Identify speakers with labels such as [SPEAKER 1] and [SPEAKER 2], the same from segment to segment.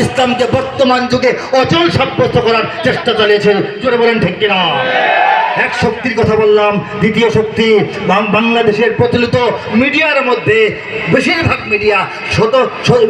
[SPEAKER 1] ইসলামকে বর্তমান যুগে অচল সাব্যস্ত করার চেষ্টা চালিয়েছে। জোরে বলেন ঠিক কিনা? এক শক্তির কথা বললাম। দ্বিতীয় শক্তি, বাংলাদেশের প্রচলিত মিডিয়ার মধ্যে বেশিরভাগ মিডিয়া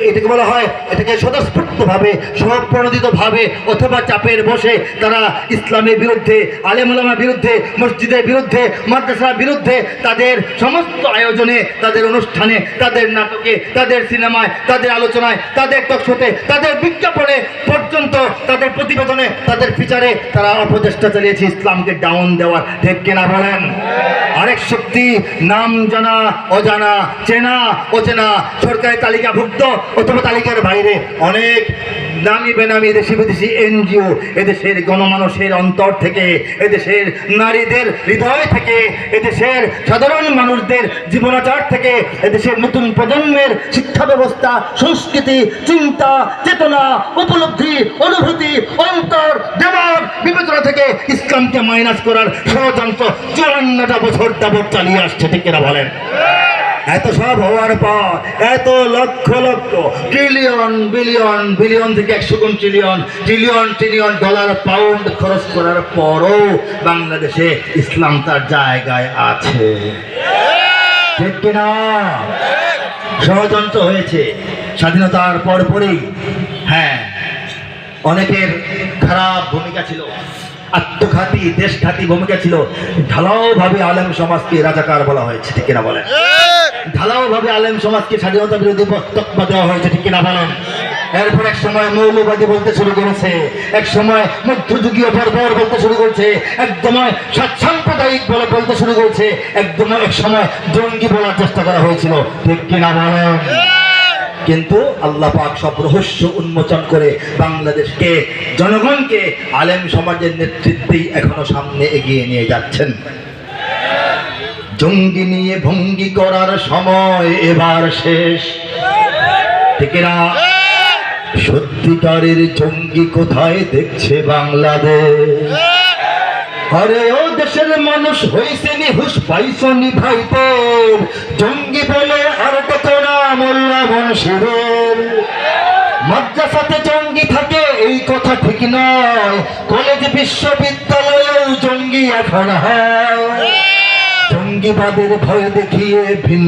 [SPEAKER 1] এটাকে বলা হয়, এটাকে স্বতঃস্ফূর্তভাবে স্বপ্রণোদিতভাবে অথবা চাপের বসে তারা ইসলামের বিরুদ্ধে, আলেম ওলামার বিরুদ্ধে, মসজিদের বিরুদ্ধে, মাদ্রাসার বিরুদ্ধে তাদের সমস্ত আয়োজনে, তাদের অনুষ্ঠানে, তাদের নাটকে, তাদের সিনেমায়, তাদের আলোচনায়, তাদের টকশোতে, তাদের বিজ্ঞাপনে পর্যন্ত, তাদের প্রতিবেদনে, তাদের ফিচারে তারা অপচেষ্টা চালিয়েছে ইসলামকে ডাউন দেওয়ার। ঠিক কিনা বলেন? আরেক শক্তি, নাম জানা অজানা, চেনা অচেনা, সরকারি তালিকাভুক্ত অথবা তালিকার বাইরে অনেক নামি বেনামি দেশি বিদেশি এনজিও এদেশের গণমানুষের অন্তর থেকে, এদেশের নারীদের হৃদয় থেকে, এদেশের সাধারণ মানুষদের জীবনাচার থেকে, এদেশের নতুন প্রজন্মের শিক্ষা ব্যবস্থা, সংস্কৃতি, চিন্তা, চেতনা, উপলব্ধি, অনুভূতি, অন্তর, দেমাগ, বিবেচনা থেকে ইসলামকে মাইনাস করার ষড়যন্ত্র 54টা বছর যাবত চালিয়ে আসছে। ঠিক কিনা বলেন? এত সব হওয়ার পর, এত lakh lakh trillion billion, billion থেকে 100 গুণ trillion, trillion trillion dollar pound খরচ করার পরও বাংলাদেশে ইসলাম তার জায়গায় আছে। ঠিক কিনা? ষড়যন্ত্র হয়েছে স্বাধীনতার পরপরই। হ্যাঁ, অনেকের খারাপ ভূমিকা ছিল, আত্মঘাতী দেশঘাতী ভূমিকা ছিল। ঢালাও ভাবে আলেম সমাজকে রাজাকার বলা হয়েছে। ঠিক কিনা বলেন? ঢালাও ভাবে আলেম সমাজকে স্বাধীনতা বিরোধী তকমা দেওয়া হয়েছে। ঠিক কিনা বলেন? এরপর এক সময় মৌলবাদী বলতে শুরু করেছে, এক সময় মধ্যযুগীয় বর্বর বলতে শুরু করেছে, একদম সাম্প্রদায়িক বলতে শুরু করেছে, একদম এক সময় জঙ্গি বলার চেষ্টা করা হয়েছিল। ঠিক কিনা বলেন? কিন্তু আল্লাহ পাক সব রহস্য উন্মোচন করে বাংলাদেশকে, জনগণকে আলেম সমাজের নেতৃত্বেই এখনো সামনে এগিয়ে নিয়ে যাচ্ছেন। জঙ্গি নিয়ে ভঙ্গি করার সময় এবার শেষ। ঠিক না? সত্যিকারের জঙ্গি কোথায় দেখছে বাংলাদেশ? আরে ও দেশের মানুষ হইছে নি হুশ পাইছনি ভাইপোর, জঙ্গি বলে আর কত না মোল্লা বংশীরের। মাদ্রাসাতে জঙ্গি থাকে এই কথা ঠিক নয়, কলেজ বিশ্ববিদ্যালয়েও জঙ্গি এখন হয়। জঙ্গিবাদের ভয় দেখিয়ে ভিন্ন